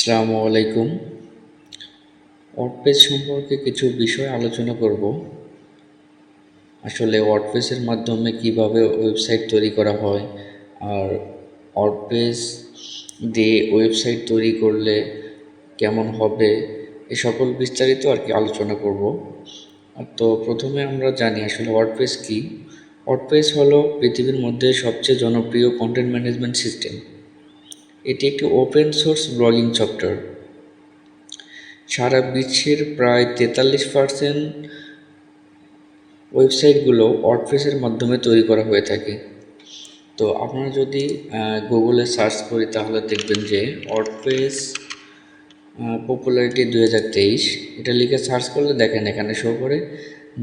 আসসালামু আলাইকুম। ওয়ার্ডপ্রেস সম্পর্কে কিছু বিষয় আলোচনা করব। আসলে ওয়ার্ডপ্রেসের মাধ্যমে কিভাবে ওয়েবসাইট তৈরি করা হয়, আর ওয়ার্ডপ্রেস দিয়ে ওয়েবসাইট তৈরি করলে কেমন হবে, এ সকল বিস্তারিত আলোচনা করব। তো প্রথমে আমরা জানি আসলে ওয়ার্ডপ্রেস কি। ওয়ার্ডপ্রেস হলো পৃথিবীর মধ্যে সবচেয়ে জনপ্রিয় কন্টেন্ট ম্যানেজমেন্ট সিস্টেম। এটি একটি ওপেন সোর্স ব্লগিং সফটওয়্যার। সারা বিশ্বের প্রায় 43% ওয়েবসাইটগুলো ওয়ার্ডপ্রেসের মাধ্যমে তৈরি করা হয়ে থাকে। তো আপনারা যদি গুগলে সার্চ করি তাহলে দেখবেন যে ওয়ার্ডপ্রেস পপুলারিটি 2023 এটা লিখে সার্চ করলে দেখেন এখানে শো করে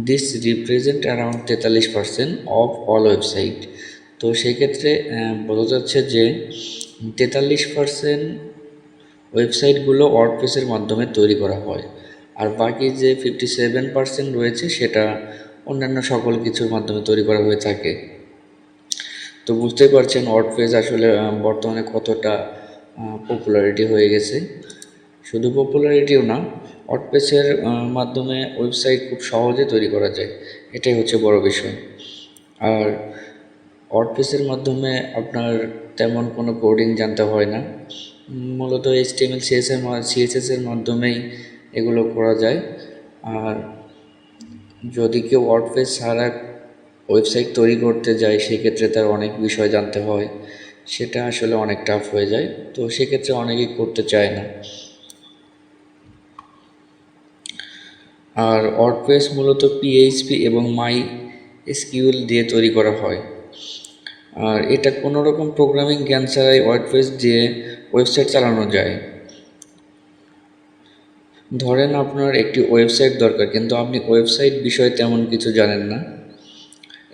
this represent around 43% of all website. তো সেক্ষেত্রে বোঝা যাচ্ছে যে 43% ওয়েবসাইটগুলো ওয়ার্ডপ্রেসের মাধ্যমে তৈরি করা হয়, আর বাকি যে 57% রয়েছে সেটা অন্যান্য সকল কিছুর মাধ্যমে তৈরি করা হয়ে থাকে। তো বুঝতেই পারছেন ওয়ার্ডপ্রেস আসলে বর্তমানে কতটা পপুলারিটি হয়ে গেছে। শুধু পপুলারিটিও না, ওয়ার্ডপ্রেসের মাধ্যমে ওয়েবসাইট খুব সহজে তৈরি করা যায়, এটাই হচ্ছে বড় বিষয়। আর ওয়ার্ডপ্রেসের মাধ্যমে আপনার তেমন কোনো কোডিং জানতে হয় না, মূলত HTML CSS এর মাধ্যমেই এগুলো করা যায়। আর যদি কেউ ওয়ার্ডপ্রেস ছাড়া ওয়েবসাইট তৈরি করতে যায় সেক্ষেত্রে তার অনেক বিষয় জানতে হয়, সেটা আসলে অনেক টাফ হয়ে যায়। তো সেক্ষেত্রে অনেকেই করতে চায় না। আর ওয়ার্ডপ্রেস মূলত PHP এবং MySQL দিয়ে তৈরি করা হয়। আর এটা কোনো রকম প্রোগ্রামিং জ্ঞান ছাড়াই ওয়ার্ডপ্রেস দিয়ে ওয়েবসাইট চালানো যায়। ধরেন আপনার একটি ওয়েবসাইট দরকার, কিন্তু আপনি ওয়েবসাইট বিষয়ে তেমন কিছু জানেন না।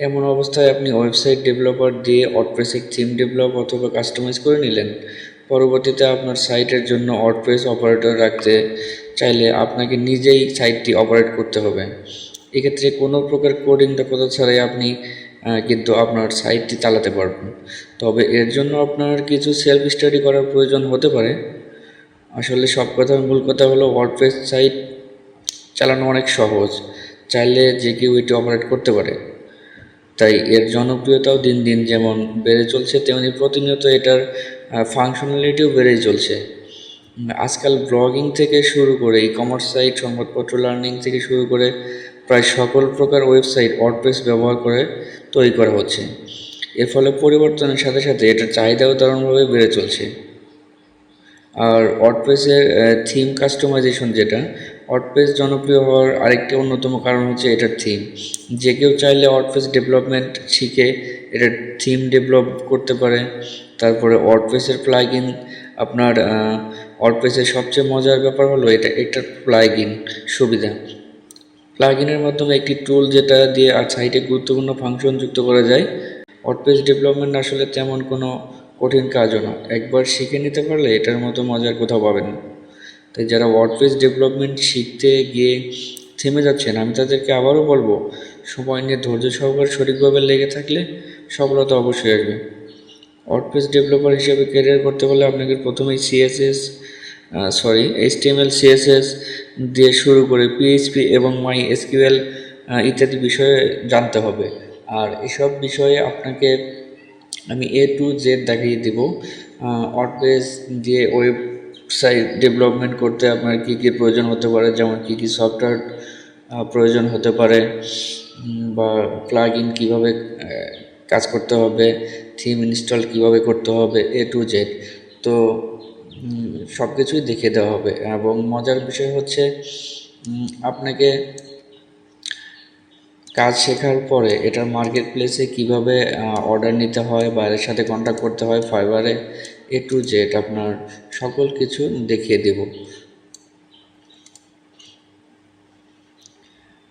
এমন অবস্থায় আপনি ওয়েবসাইট ডেভেলপার দিয়ে ওয়ার্ডপ্রেসের থিম ডেভেলপ অথবা কাস্টমাইজ করে নিলেন। পরবর্তীতে আপনার সাইটের জন্য ওয়ার্ডপ্রেস অপারেটর রাখতে চাইলে আপনাকে নিজেই সাইটটি অপারেট করতে হবে। এক্ষেত্রে কোনো প্রকার কোডিং দক্ষতা ছাড়াই আপনি কিন্তু আপনার সাইটটি চালাতে পারবেন। তবে এর জন্য আপনার কিছু সেলফ স্টাডি করার প্রয়োজন হতে পারে। আসলে মূল কথা হলো ওয়ার্ডপ্রেস সাইট চালানো অনেক সহজ, চাইলে যে কেউ এটি অপারেট করতে পারে। তাই এর জনপ্রিয়তাও দিন দিন যেমন বেড়ে চলছে, তেমনি প্রতিনিয়ত এটার ফাংশনালিটিও বেড়েই চলছে। আজকাল ব্লগিং থেকে শুরু করে কমার্স সাইট, সংবাদপত্র, লার্নিং থেকে শুরু করে প্রায় সকল প্রকার ওয়েবসাইট ওয়ার্ডপ্রেস ব্যবহার করে তৈরি করা হচ্ছে। এর ফলে পরিবর্তনের সাথে সাথে এটার চাহিদাও দারুণভাবে বেড়ে চলছে। আর ওয়ার্ডপ্রেসের থিম কাস্টমাইজেশন, যেটা ওয়ার্ডপ্রেস জনপ্রিয় হওয়ার আরেকটি অন্যতম কারণ হচ্ছে এটার থিম। যে কেউ চাইলে ওয়ার্ডপ্রেস ডেভেলপমেন্ট শিখে এটার থিম ডেভেলপ করতে পারে। তারপরে ওয়ার্ডপ্রেসের প্লাগইন, আপনার ওয়ার্ডপ্রেসের সবচেয়ে মজার ব্যাপার হলো এটার প্লাগইন সুবিধা। প্লাগইনের মাধ্যমে একটি টুল যেটা দিয়ে আর সাইটে গুরুত্বপূর্ণ ফাংশন যুক্ত করা যায়। ওয়ার্ডপ্রেস ডেভেলপমেন্ট আসলে তেমন কোনো কঠিন কাজও না, একবার শিখে নিতে পারলে এটার মতো মজার কোথাও পাবেন না। তাই যারা ওয়ার্ডপ্রেস ডেভেলপমেন্ট শিখতে গিয়ে থেমে যাচ্ছেন, আমি তাদেরকে আবারও বলবো, সময় নিয়ে ধৈর্য সহকারে সঠিকভাবে লেগে থাকলে সফলতা অবশ্যই আসবে। ওয়ার্ডপ্রেস ডেভেলপার হিসেবে ক্যারিয়ার করতে হলে আপনাকে প্রথমেই HTML CSS দিয়ে শুরু করে PHP এবং MySQL ইত্যাদি বিষয়ে জানতে হবে। আর এসব বিষয়ে আপনাকে আমি A to Z দেখিয়ে দেব। ওয়ার্ডপ্রেস দিয়ে ওয়েবসাইট ডেভেলপমেন্ট করতে আপনার কী কী প্রয়োজন হতে পারে, যেমন কী কী সফটওয়্যার প্রয়োজন হতে পারে, বা প্লাগইন কীভাবে কাজ করতে হবে, থিম ইনস্টল কীভাবে করতে হবে, A to Z। তো সব কিছুই দেখিয়ে দেওয়া হবে। এবং মজার বিষয় হচ্ছে আপনাকে কাজ শেখার পরে এটার মার্কেট প্লেসে কীভাবে অর্ডার নিতে হয়, বাইরের সাথে কন্ট্যাক্ট করতে হয়, ফাইবারে A to Z আপনার সকল কিছু দেখিয়ে দেব।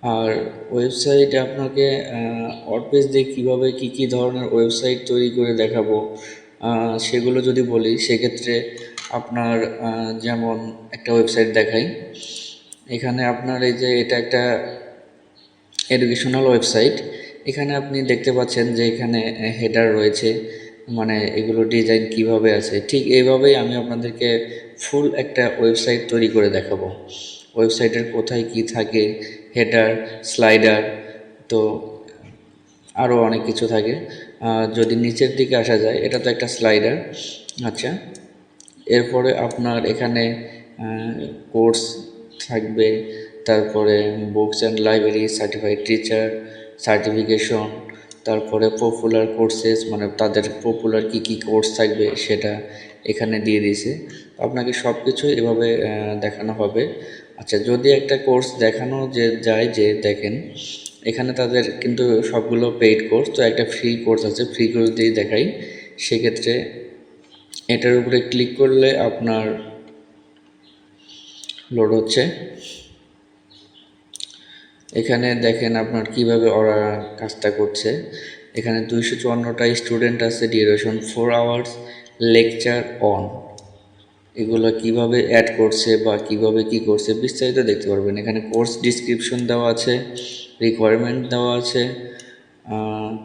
আর ওয়েবসাইট আপনাকে ওয়ার্ডপ্রেস দিয়ে কীভাবে কী কী ধরনের ওয়েবসাইট তৈরি করে দেখাবো সেগুলো যদি বলি, সেক্ষেত্রে আপনার যেমন একটা ওয়েবসাইট দেখাই। এখানে আপনার এই যে এটা একটা এডুকেশনাল ওয়েবসাইট। এখানে আপনি দেখতে পাচ্ছেন যে এখানে হেডার রয়েছে, মানে এগুলো ডিজাইন কিভাবে আছে, ঠিক এইভাবেই আমি আপনাদেরকে ফুল একটা ওয়েবসাইট তৈরি করে দেখাবো। ওয়েবসাইটের কোথায় কি থাকে, হেডার, স্লাইডার, তো আরও অনেক কিছু থাকে। যদি নিচের দিকে আসা যায়, এটা তো একটা স্লাইডার। আচ্ছা, এরপরে আপনার এখানে কোর্স থাকবে, তারপরে books and library, certified teacher, certification, তারপরে পপুলার কোর্সেস, মানে তাদের পপুলার কী কী কোর্স থাকবে সেটা এখানে দিয়ে দিয়েছে। আপনাকে সব কিছু এভাবে দেখানো হবে। আচ্ছা, যদি একটা কোর্স দেখানো যায় যে দেখেন এখানে তাদের কিন্তু সবগুলো পেইড কোর্স, তো একটা ফ্রি কোর্স আছে, ফ্রি কোর্স দিয়েই দেখাই। সেক্ষেত্রে এটার উপরে ক্লিক করলে আপনার লোড হচ্ছে। এখানে দেখেন আপনার কিভাবে ওরা কাজটা করছে। এখানে 254টা স্টুডেন্ট আছে, ডিউরেশন 4 আওয়ার্স, লেকচার অন। এগুলো কিভাবে অ্যাড করছে বা কিভাবে কি করছে বিস্তারিত দেখতে পারবেন। এখানে কোর্স ডিসক্রিপশন দেওয়া আছে, রিকোয়ারমেন্ট দেওয়া আছে,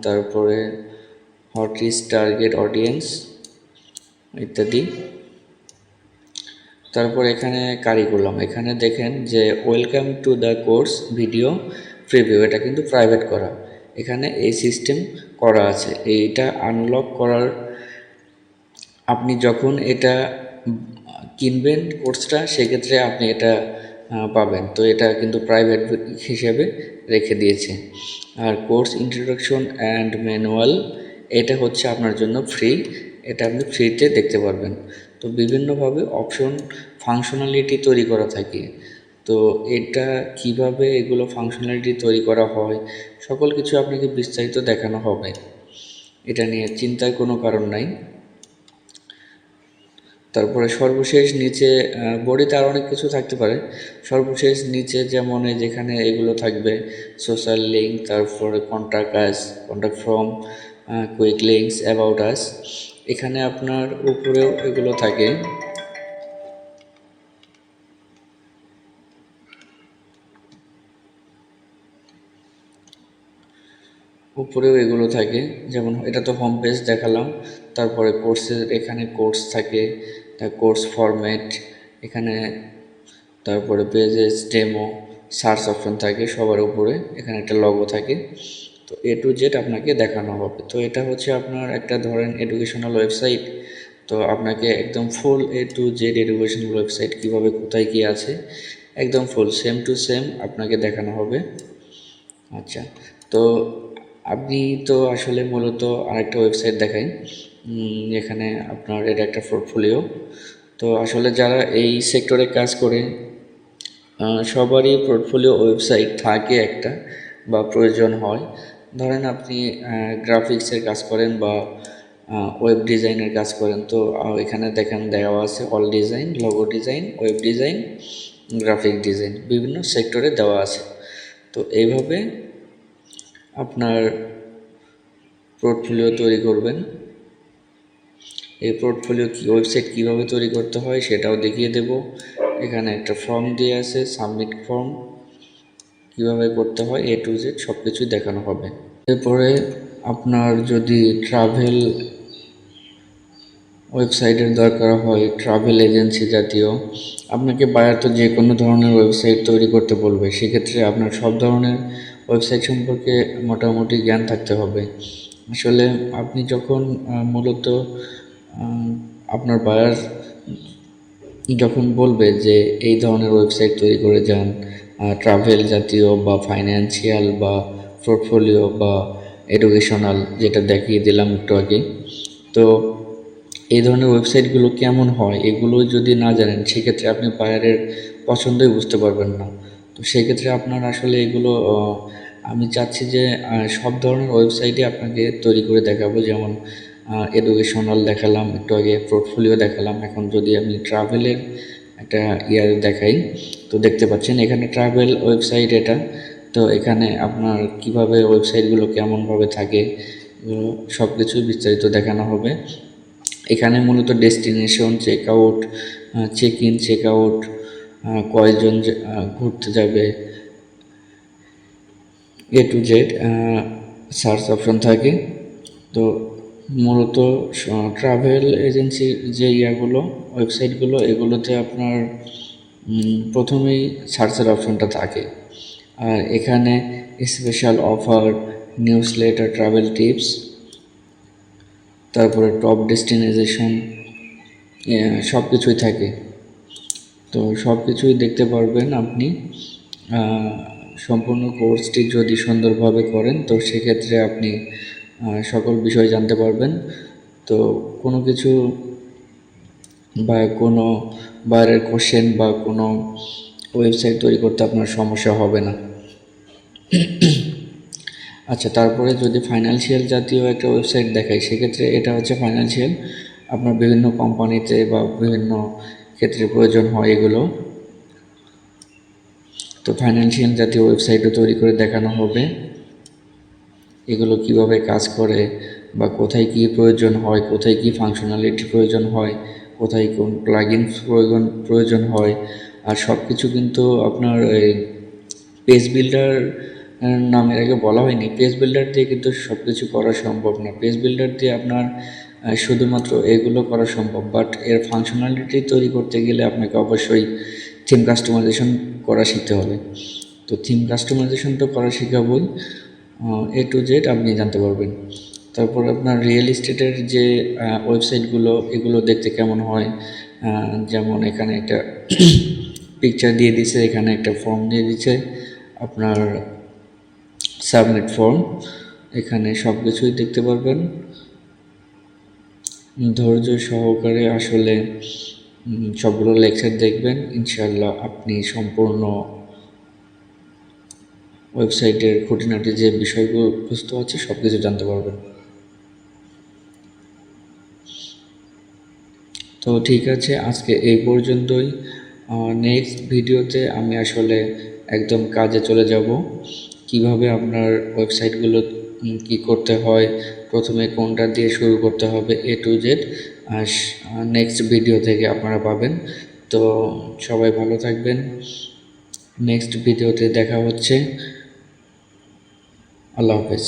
তারপরে হোয়াট ইজ টার্গেট অডিয়েন্স ইত্যাদি। তারপর এখানে কারিকুলাম, এখানে দেখেন যে welcome to the course video preview, এটা কিন্তু প্রাইভেট করা। এখানে এই সিস্টেম করা আছে। এইটা আনলক করার, আপনি যখন এটা কিনবেন কোর্সটা, সেক্ষেত্রে আপনি এটা পাবেন। তো এটা কিন্তু প্রাইভেট হিসেবে রেখে দিয়েছে। আর কোর্স ইন্ট্রোডাকশন অ্যান্ড ম্যানুয়াল, এটা হচ্ছে আপনার জন্য ফ্রি, এটা আপনি ফ্রিতে দেখতে পারবেন। তো বিভিন্নভাবে অপশন ফাংশনালিটি তৈরি করা থাকে। তো এটা কিভাবে এগুলো ফাংশনালিটি তৈরি করা হয় সকল কিছু আপনাকে বিস্তারিত দেখানো হবে। এটা নিয়ে চিন্তার কোনো কারণ নাই। তারপরে সর্বশেষ নিচে বডিতে আরও অনেক কিছু থাকতে পারে। সর্বশেষ নিচে যেমন যেখানে এগুলো থাকবে, সোশ্যাল লিঙ্ক, তারপরে contact us, contact from, quick links, about us. এখানে আপনার উপরেও এগুলো থাকে। উপরেও এগুলো থাকে, যেমন এটা তো হোম পেজ দেখালাম। তারপরে কোর্সের এখানে কোর্স থাকে, তার কোর্স ফরম্যাট এখানে, তারপরে পেজেস, ডেমো, সার্চ অপশন থাকে সবার উপরে। এখানে একটা লগো থাকে। তো এ টু জেড আপনাকে দেখানো হবে। তো এটা হচ্ছে আপনার একটা ধরেন এডুকেশনাল ওয়েবসাইট। তো আপনাকে একদম ফুল এ টু জেড এডুকেশনাল ওয়েবসাইট কীভাবে কোথায় কী আছে একদম ফুল সেম টু সেম আপনাকে দেখানো হবে। আচ্ছা, তো আপনি তো আসলে মূলত আরেকটা ওয়েবসাইট দেখাই, এখানে আপনার এটা একটা পোর্টফোলিও। তো আসলে যারা এই সেক্টরে কাজ করে সবারই পোর্টফোলিও ওয়েবসাইট থাকে একটা বা প্রয়োজন হয়। ধরেন আপনি গ্রাফিক্সের কাজ করেন বা ওয়েব ডিজাইনের কাজ করেন, তো এখানে দেখেন দেওয়া আছে all design, logo design, web design, graphic design, বিভিন্ন সেক্টরে দেওয়া আছে। তো এইভাবে আপনার পোর্টফোলিও তৈরি করবেন। এই পোর্টফোলিও ওয়েবসাইট কীভাবে তৈরি করতে হয় সেটাও দেখিয়ে দেব। এখানে একটা ফর্ম দিয়ে আছে, সাবমিট ফর্ম, কীভাবে করতে হয় এ টু জেড সব কিছুই দেখানো হবে। এরপরে আপনার যদি ট্রাভেল ওয়েবসাইটের দরকার হয়, ট্রাভেল এজেন্সি জাতীয়, আপনাকে বায়ার তো যে কোনো ধরনের ওয়েবসাইট তৈরি করতে বলবে। সেক্ষেত্রে আপনার সব ধরনের ওয়েবসাইট সম্পর্কে মোটামুটি জ্ঞান থাকতে হবে। আসলে আপনি যখন মূলত আপনার বায়ার যখন বলবে যে এই ধরনের ওয়েবসাইট তৈরি করে যান, ট্রাভেল জাতীয় বা ফাইন্যান্সিয়াল বা পোর্টফোলিও বা এডুকেশনাল, যেটা দেখিয়ে দিলাম একটু আগে, তো এই ধরনের ওয়েবসাইটগুলো কেমন হয় এগুলো যদি না জানেন সেক্ষেত্রে আপনি বায়ারের পছন্দই বুঝতে পারবেন না। তো সেক্ষেত্রে আপনার আসলে এগুলো আমি চাচ্ছি যে সব ধরনের ওয়েবসাইটই আপনাকে তৈরি করে দেখাবো। যেমন এডুকেশনাল দেখালাম একটু আগে, পোর্টফোলিও দেখালাম, এখন যদি আমি ট্রাভেলের একটা দেখাই, তো দেখতে পাচ্ছেন এখানে ট্রাভেল ওয়েবসাইট এটা। তো এখানে আপনার কিভাবে ওয়েবসাইটগুলো কেমনভাবে থাকে সব কিছুই বিস্তারিত দেখানো হবে। এখানে মূলত destination, check out, check in, check out, কয়জন ঘুরতে যাবে, A to Z search option থাকে। তো মূলত ট্রাভেল এজেন্সি যে ওয়েবসাইটগুলো এগুলোতে আপনার প্রথমেই সার্চের অপশনটা থাকে, আর এখানে special offer, news letter, travel tips, তারপরে টপ ডেস্টিনেশন সব কিছুই থাকে। তো সব কিছুই দেখতে পারবেন আপনি। সম্পূর্ণ কোর্সটি যদি সুন্দরভাবে করেন তো সেক্ষেত্রে আপনি সকল বিষয় জানতে পারবেন। তো কোনো কিছু বা কোনো বাইরের কোশ্চেন বা কোনো ওয়েবসাইট তৈরি করতে আপনার সমস্যা হবে না। আচ্ছা, তারপরে যদি ফাইন্যান্সিয়াল জাতীয় একটা ওয়েবসাইট দেখাই, সেক্ষেত্রে এটা হচ্ছে ফাইন্যান্সিয়াল। আপনার বিভিন্ন কোম্পানিতে বা বিভিন্ন ক্ষেত্রে প্রয়োজন হয় এগুলো। তো ফাইন্যান্সিয়াল জাতীয় ওয়েবসাইটও তৈরি করে দেখানো হবে, এগুলো কিভাবে কাজ করে বা কোথায় কী প্রয়োজন হয়, কোথায় কী ফাংশনালিটি প্রয়োজন হয়, কোথায় কোন প্লাগইন প্রয়োজন হয়। আর সব কিছু কিন্তু আপনার এই পেজ বিল্ডার নামের আগে বলা হয়নি। পেজ বিল্ডার দিয়ে কিন্তু সব কিছু করা সম্ভব না। পেজ বিল্ডার দিয়ে আপনার শুধুমাত্র এগুলো করা সম্ভব, বাট এর ফাংশনালিটি তৈরি করতে গেলে আপনাকে অবশ্যই থিম কাস্টমাইজেশন করা শিখতে হবে। তো থিম কাস্টমাইজেশন তো করা শেখাবই, A to Z আপনি জানতে পারবেন। তারপর আপনার রিয়েল এস্টেটের যে ওয়েবসাইটগুলো এগুলো দেখতে কেমন হয়, যেমন এখানে একটা পিকচার দিয়ে দিছে, এখানে একটা ফর্ম দিয়ে দিচ্ছে আপনার সাবমিট ফর্ম, এখানে সব কিছুই দেখতে পারবেন। ধৈর্য সহকারে আসলে সবগুলো লেকচার দেখবেন, ইনশাল্লাহ আপনি সম্পূর্ণ ওয়েবসাইটের খুঁটিনাটি যে বিষয়গুলো বুঝতে আছে সব কিছু জানতে পারবেন। তো ঠিক আছে, আজকে এই পর্যন্তই। নেক্সট ভিডিওতে আমি আসলে একদম কাজে চলে যাব, কিভাবে আপনার ওয়েবসাইটগুলো কি করতে হয়, প্রথমে কোনটা দিয়ে শুরু করতে হবে, A to Z আর নেক্সট ভিডিও থেকে আপনারা পাবেন। তো সবাই ভালো থাকবেন, নেক্সট ভিডিওতে দেখা হচ্ছে। আল্লাহ হাফেজ।